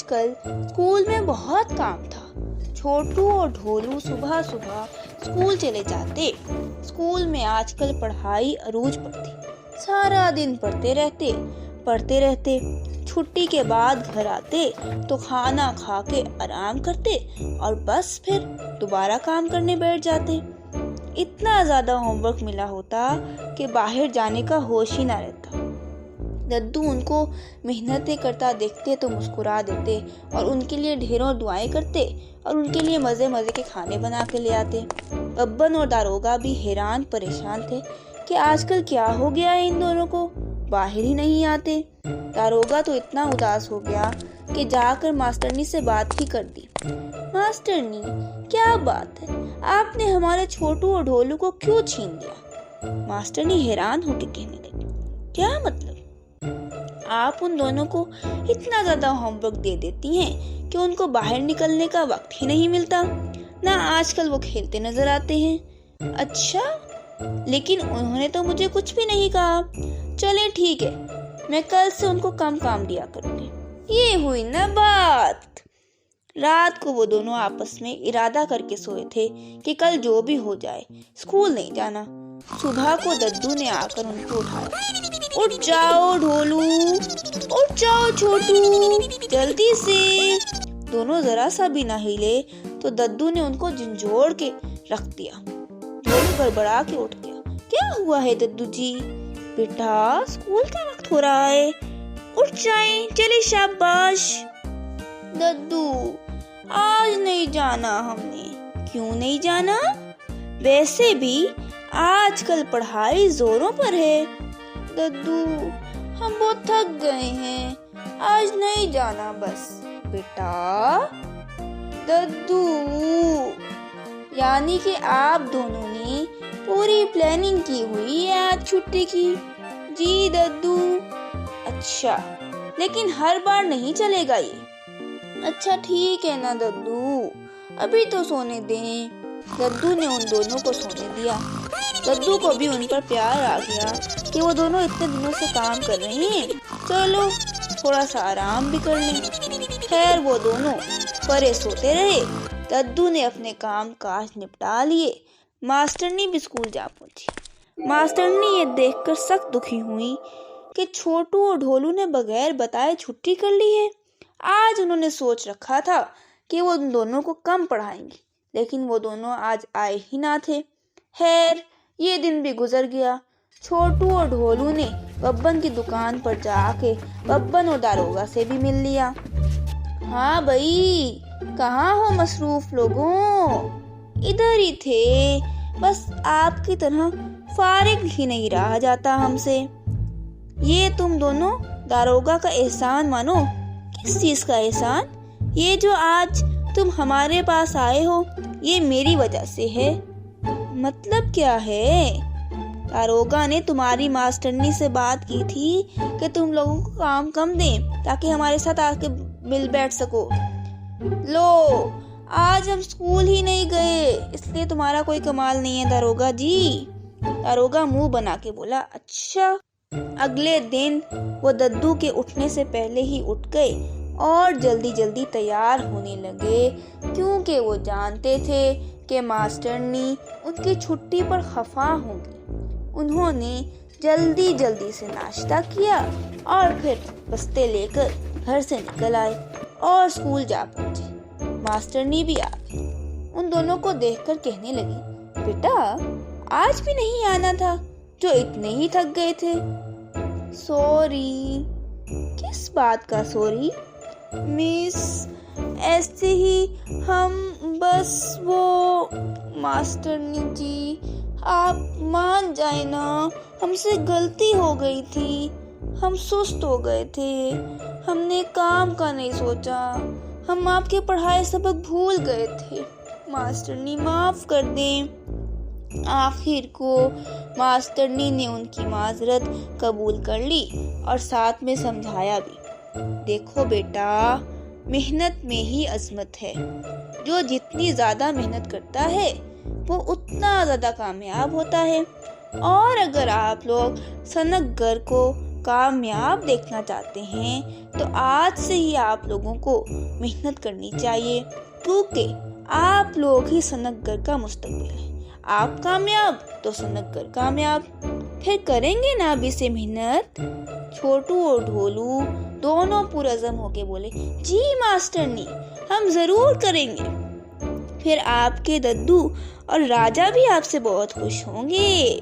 आजकल स्कूल में बहुत काम था। छोटू और ढोलू सुबह सुबह स्कूल चले जाते। स्कूल में आजकल पढ़ाई अरूज पर थी। सारा दिन पढ़ते रहते। छुट्टी के बाद घर आते तो खाना खा के आराम करते और बस फिर दोबारा काम करने बैठ जाते। इतना ज्यादा होमवर्क मिला होता कि बाहर जाने का होश ही ना रहता। दद्दू उनको मेहनतें करता देखते तो मुस्कुरा देते और उनके लिए ढेरों दुआएं करते और उनके लिए मजे मजे के खाने बना के ले आते। बब्बन और दारोगा भी हैरान परेशान थे कि आजकल क्या हो गया है इन दोनों को, बाहर ही नहीं आते। दारोगा तो इतना उदास हो गया कि जाकर मास्टरनी से बात ही कर दी। मास्टरनी, क्या बात है, आपने हमारे छोटू और ढोलू को क्यों छीन लिया? मास्टरनी हैरान होकर कहने लगी, क्या मतलब? आप उन दोनों को इतना ज्यादा होमवर्क दे देती हैं कि उनको बाहर निकलने का वक्त ही नहीं मिलता। ना आजकल वो खेलते नजर आते हैं। अच्छा, लेकिन उन्होंने तो मुझे कुछ भी नहीं कहा। चले ठीक है, मैं कल से उनको कम काम दिया करूंगी। ये हुई ना बात। रात को वो दोनों आपस में इरादा करके सोए थे कि कल जो भी हो जाए स्कूल नहीं जाना। सुबह को दद्दू ने आकर उनको उठाया। उठ जाओ ढोलू, उठ जाओ छोटू, जल्दी से। दोनों जरा सा भी न हिले तो दद्दू ने उनको झंझोड़ के रख दिया। ढोलू गड़बड़ा के उठ गया। क्या हुआ है दद्दू जी? बेटा, स्कूल का वक्त हो रहा है, उठ जाएं, चले शाबाश। दद्दू, आज नहीं जाना हमने। क्यों नहीं जाना? वैसे भी आजकल पढ़ाई जोरों पर है। दद्दू, हम बहुत थक गए हैं, आज नहीं जाना बस। बेटा, दद्दू, यानी कि आप दोनों ने पूरी प्लानिंग की हुई है आज छुट्टी की? जी दद्दू। अच्छा, लेकिन हर बार नहीं चलेगा ये। अच्छा ठीक है ना दद्दू, अभी तो सोने दें। दद्दू ने उन दोनों को सोने दिया। दद्दू को भी उन पर प्यार आ गया कि वो दोनों इतने दिनों से काम कर रहे हैं, चलो थोड़ा सा आराम भी कर लें। खैर वो दोनों परे सोते रहे। दद्दू ने अपने काम काज निपटा लिए। मास्टरनी भी स्कूल जा पहुंची। मास्टरनी ये देखकर सख्त दुखी हुई कि छोटू और ढोलू ने बगैर बताए छुट्टी कर ली है। आज उन्होंने सोच रखा था कि वो उन दोनों को कम पढ़ाएंगे, लेकिन वो दोनों आज आए ही ना थे। खैर ये दिन भी गुजर गया। छोटू और ढोलू ने बब्बन की दुकान पर जाके बब्बन और दारोगा से भी मिल लिया। हाँ भाई, कहाँ हो मसरूफ लोगों? इधर ही थे, बस आपकी तरह फारिग ही नहीं रहा जाता हमसे। ये तुम दोनों दारोगा का एहसान मानो। किस चीज का एहसान? ये जो आज तुम हमारे पास आए हो, ये मेरी वजह से है। मतलब क्या है? दारोगा ने तुम्हारी मास्टरनी से बात की थी कि तुम लोगों को काम कम दें ताकि हमारे साथ आके मिल बैठ सको। लो, आज हम स्कूल ही नहीं गए, इसलिए तुम्हारा कोई कमाल नहीं है दारोगा जी। दारोगा मुंह बना के बोला। अच्छा। अगले दिन वो दद्दू के उठने से पहले ही उठ गए और जल्दी जल्दी तैयार होने लगे, क्योंकि वो जानते थे कि मास्टरनी उनकी छुट्टी पर खफा होंगी। उन्होंने जल्दी जल्दी से नाश्ता किया और फिर बस्ते लेकर घर से निकल आए और स्कूल जा पहुंचे। मास्टरनी भी आ गई। उन दोनों को देखकर कहने लगी, बेटा आज भी नहीं आना था जो इतने ही थक गए थे? सॉरी। किस बात का सॉरी? मिस, ऐसे ही हम बस वो। मास्टरनी जी, आप मान जाए ना, हमसे गलती हो गई थी, हम सुस्त हो गए थे, हमने काम का नहीं सोचा, हम आपके पढ़ाए सबक भूल गए थे, मास्टरनी माफ कर दें। आखिर को मास्टरनी ने उनकी माजरत कबूल कर ली और साथ में समझाया भी। देखो बेटा, मेहनत में ही अजमत है। जो जितनी ज्यादा मेहनत करता है वो उतना ज्यादा कामयाब होता है। और अगर आप लोग सनक घर को कामयाब देखना चाहते हैं तो आज से ही आप लोगों को मेहनत करनी चाहिए, क्योंकि आप लोग ही सनतगर का मुस्तकबिल है। आप कामयाब तो सनतगर कामयाब। फिर करेंगे ना अभी से मेहनत? छोटू और ढोलू दोनों पुरअज़म होके बोले, जी मास्टरनी, हम जरूर करेंगे। फिर आपके दद्दू और राजा भी आपसे बहुत खुश होंगे।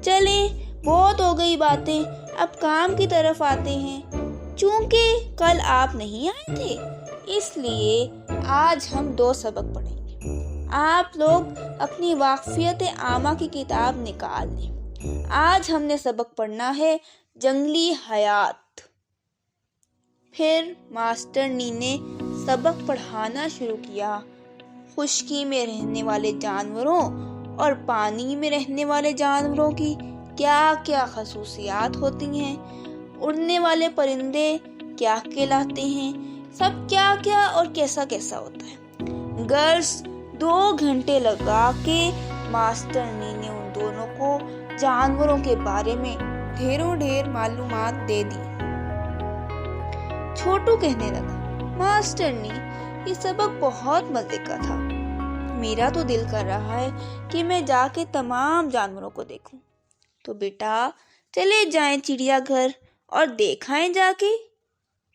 चलें, बहुत हो गई बातें, अब काम की तरफ आते हैं। चूंकि कल आप नहीं आए थे, इसलिए आज हम 2 सबक पढ़ेंगे। आप लोग अपनी वाक़फ़ियत आमा की किताब निकाल लें। आज हमने सबक पढ़ना है जंगली हयात। फिर मास्टरनी ने सबक पढ़ाना शुरू किया। खुश्की में रहने वाले जानवरों और पानी में रहने वाले जानवरों की क्या क्या खसूसियात होती हैं, उड़ने वाले परिंदे क्या कहलाते हैं, सब क्या क्या और कैसा कैसा होता है। गर्ल्स 2 घंटे लगा के मास्टरनी ने उन दोनों को जानवरों के बारे में ढेरों ढेर मालूमात दे दी। छोटू कहने लगा, मास्टरनी, ये सबक बहुत मजे का था। मेरा तो दिल कर रहा है कि मैं जाके तमाम जानवरों को देखूं। तो बेटा चले जाएं चिड़ियाघर और देखाएं जाके।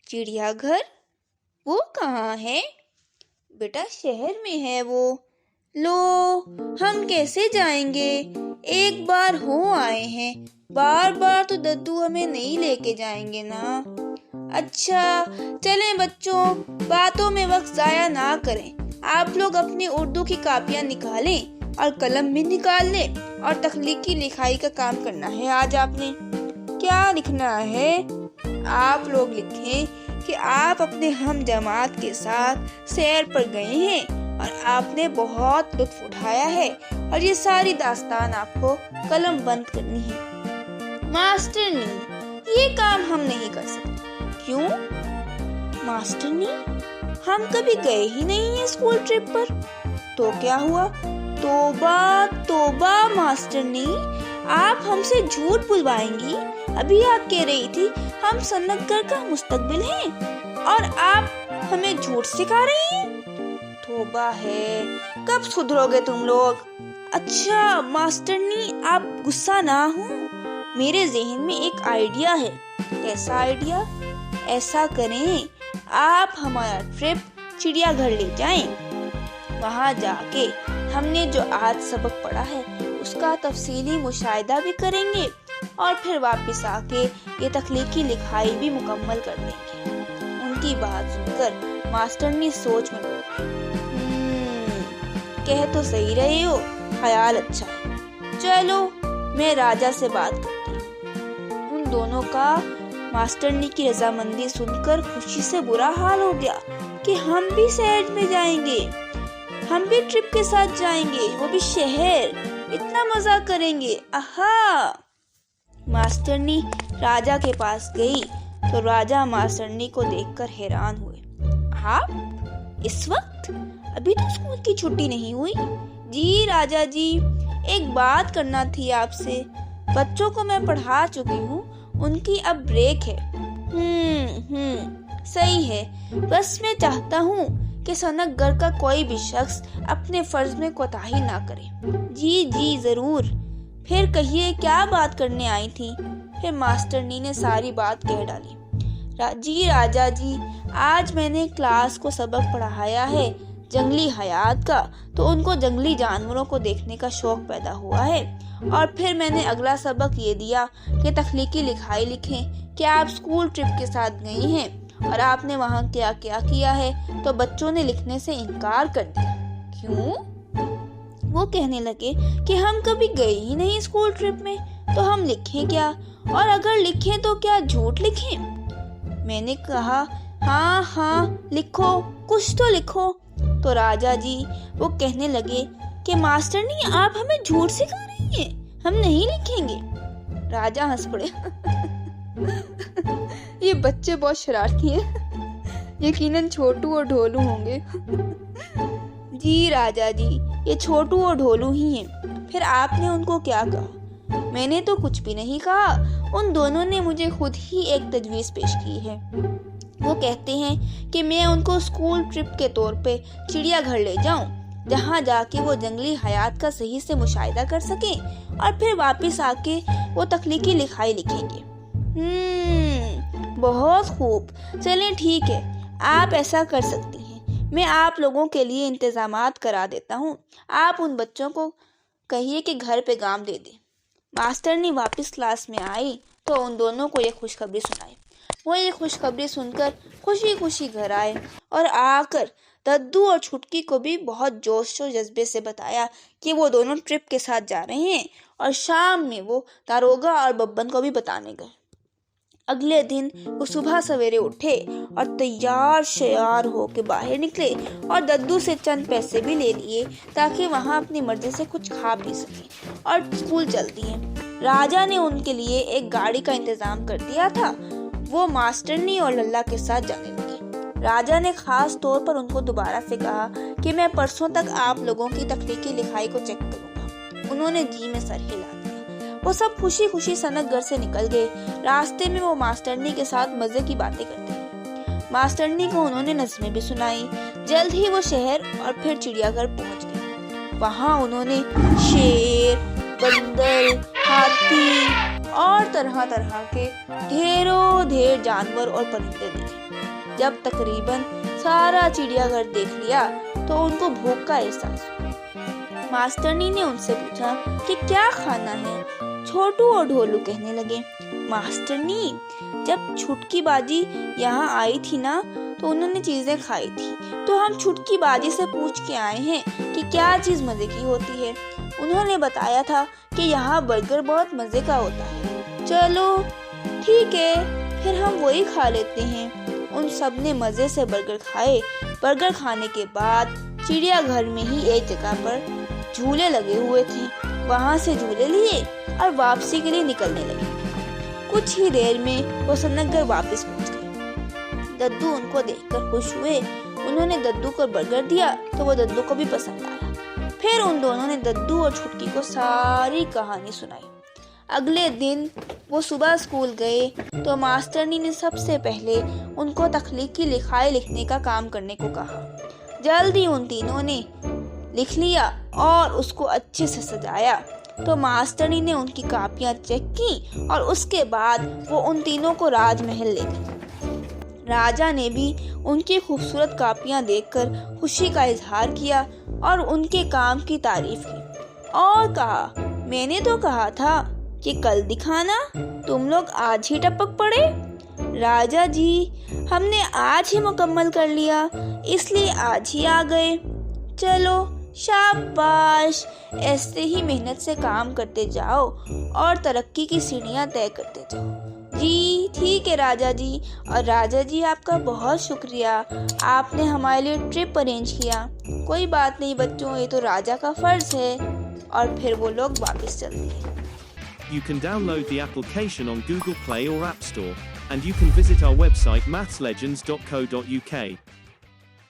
चिड़ियाघर? वो कहाँ है? बेटा शहर में है वो। लो, हम कैसे जाएंगे? एक बार हो आए हैं, बार बार तो दद्दू हमें नहीं लेके जाएंगे ना। अच्छा चलें बच्चों, बातों में वक्त जाया ना करें। आप लोग अपनी उर्दू की कापियाँ निकालें और कलम भी निकाल लें, और तख्लीकी लिखाई का काम करना है। आज आपने क्या लिखना है? आप लोग लिखें कि आप अपने हम जमात के साथ सैर पर गए हैं और आपने बहुत लुत्फ उठाया है, और ये सारी दास्तान आपको कलम बंद करनी है। मास्टरनी, ये काम हम नहीं कर सकते। क्यों? मास्टरनी, हम कभी गए ही नहीं हैं स्कूल ट्रिप पर। तो क्या हुआ? तौबा तौबा मास्टरनी, आप हमसे झूठ बुलवाएंगी। अभी आप कह रही थी हम सनतगर का मुस्तकबिल हैं, और आप हमें झूठ सिखा रही हैं। तौबा है, कब सुधरोगे तुम लोग? अच्छा मास्टरनी, आप गुस्सा ना हो, मेरे जहन में एक आइडिया है। कैसा आइडिया? ऐसा करें, आप हमारा ट्रिप चिड़ियाघर ले जाएं। वहां जाके हमने जो आज सबक पढ़ा है उसका तफसीली मुशाहिदा भी करेंगे, और फिर वापस आके ये तख्लीकी लिखाई भी मुकम्मल कर देंगे। उनकी बात सुनकर मास्टरनी सोच में पड़ी। कह तो सही रहे हो, ख्याल अच्छा है। चलो मैं राजा से बात करती हूँ। उन दोनों का मास्टरनी की रजामंदी सुनकर खुशी से बुरा हाल हो गया कि हम भी सैर में जाएंगे, हम भी ट्रिप के साथ जाएंगे, वो भी शहर, इतना मजा करेंगे। आहा! मास्टरनी राजा के पास गई तो राजा मास्टरनी को देखकर हैरान हुए। आप इस वक्त? अभी तो स्कूल की छुट्टी नहीं हुई। जी राजा जी, एक बात करना थी आपसे। बच्चों को मैं पढ़ा चुकी हूँ, उनकी अब ब्रेक है। सही है, बस मैं चाहता हूँ कि सनतगर का कोई भी शख्स अपने फर्ज में कोताही ना करे। जी जी जरूर। फिर कहिए क्या बात करने आई थी? फिर मास्टरनी ने सारी बात कह डाली। जी राजा जी, आज मैंने क्लास को सबक पढ़ाया है जंगली हयात का, तो उनको जंगली जानवरों को देखने का शौक पैदा हुआ है। और फिर मैंने अगला सबक ये दिया कि तख्लीकी लिखाई लिखें कि आप स्कूल ट्रिप के साथ गई हैं और आपने वहाँ क्या क्या किया है। तो बच्चों ने लिखने से इनकार कर दिया। क्यों? वो कहने लगे कि हम कभी गए ही नहीं स्कूल ट्रिप में, तो हम लिखें क्या, और अगर लिखें तो क्या झूठ लिखें? मैंने कहा हाँ लिखो, कुछ तो लिखो। तो राजा जी वो कहने लगे कि मास्टरनी आप हमें झूठ सिखा रही हैं, हम नहीं लिखेंगे। राजा हंस पड़े। ये बच्चे बहुत शरारती हैं, यकीनन छोटू और ढोलू होंगे। जी राजा जी, ये छोटू और ढोलू ही हैं। फिर आपने उनको क्या कहा? मैंने तो कुछ भी नहीं कहा। उन दोनों ने मुझे खुद ही एक तजवीज़ पेश की है। वो कहते हैं कि मैं उनको स्कूल ट्रिप के तौर पे चिड़ियाघर ले जाऊं, जहां जाके वो जंगली हयात का सही से मुशाहिदा कर सकें और फिर वापस आके वो तख्लीकी लिखाई लिखेंगे। बहुत खूब, चलें ठीक है, आप ऐसा कर सकती हैं। मैं आप लोगों के लिए इंतजामात करा देता हूँ। आप उन बच्चों को कहिए कि घर पैगाम दे दें। मास्टरनी वापस क्लास में आई तो उन दोनों को ये खुशखबरी सुनाई। वो ये खुशखबरी सुनकर खुशी खुशी घर आए और आकर दद्दू और छुटकी को भी बहुत जोश और जज्बे से बताया कि वो दोनों ट्रिप के साथ जा रहे हैं, और शाम में वो दारोगा और बब्बन को भी बताने गए। अगले दिन वो सुबह सवेरे उठे और तैयार श्यार होके बाहर निकले और दद्दू से चंद पैसे भी ले लिए ताकि वहाँ अपनी मर्जी से कुछ खा पी सके और स्कूल चल दिए। राजा ने उनके लिए एक गाड़ी का इंतजाम कर दिया था। वो मास्टरनी और लल्ला के साथ जाने लगे। राजा ने खास तौर पर उनको दोबारा से कहा कि मैं परसों तक आप लोगों की तख्लीकी लिखाई को चेक करूंगा। उन्होंने जी में सर हिला दिया। वो सब खुशी खुशी सनक घर से निकल गए। रास्ते में वो मास्टरनी के साथ मजे की बातें करते हैं। मास्टरनी को उन्होंने नज़में भी सुनाई। जल्द ही वो शहर और फिर चिड़ियाघर पहुंच गए। वहां उन्होंने शेर, बंदर, हाथी और तरह तरह के ढेरों ढेर जानवर और परिंदे देखे। जब तकरीबन सारा चिड़ियाघर देख लिया तो उनको भूख का एहसास हुआ। मास्टरनी ने उनसे पूछा कि क्या खाना है। छोटू और ढोलू कहने लगे, मास्टरनी, जब छुटकी बाजी यहाँ आई थी ना तो उन्होंने चीजें खाई थी, तो हम छुटकी बाजी से पूछ के आए हैं कि क्या चीज मजे की होती है। उन्होंने बताया था कि यहाँ बर्गर बहुत मजे का होता है। चलो ठीक है, फिर हम वही खा लेते हैं। उन सब ने मजे से बर्गर खाए। बर्गर खाने के बाद चिड़ियाघर में ही एक जगह पर झूले लगे हुए थे। वहाँ से झूले लिए और वापसी के लिए निकलने लगे। कुछ ही देर में वो सनकघर वापस पहुँच गए। दद्दू उनको देखकर खुश हुए। उन्होंने दद्दू को बर्गर दिया तो वो दद्दू को भी पसंद आया। फिर उन दोनों ने दद्दू और छुटकी को सारी कहानी सुनाई। अगले दिन वो सुबह स्कूल गए तो मास्टरनी ने सबसे पहले उनको तख्लीकी लिखाई लिखने का काम करने को कहा। जल्दी उन तीनों ने लिख लिया और उसको अच्छे से सजाया। तो मास्टरनी ने उनकी कापियां चेक की और उसके बाद वो उन तीनों को राजमहल ले गई। राजा ने भी उनकी खूबसूरत कापियां देखकर खुशी का इजहार किया और उनके काम की तारीफ की और कहा, मैंने तो कहा था कि कल दिखाना, तुम लोग आज ही टपक पड़े। राजा जी, हमने आज ही मुकम्मल कर लिया, इसलिए आज ही आ गए। चलो शाबाश, ऐसे ही मेहनत से काम करते जाओ और तरक्की की सीढ़ियां तय करते जाओ। जी ठीक है राजा जी। और राजा जी, आपका बहुत शुक्रिया, आपने हमारे लिए ट्रिप अरेंज किया। कोई बात नहीं बच्चों, ये तो राजा का फर्ज है। और फिर वो लोग वापस चल दिए। You can download the application on Google Play or App Store, and you can visit our website mathslegends.co.uk.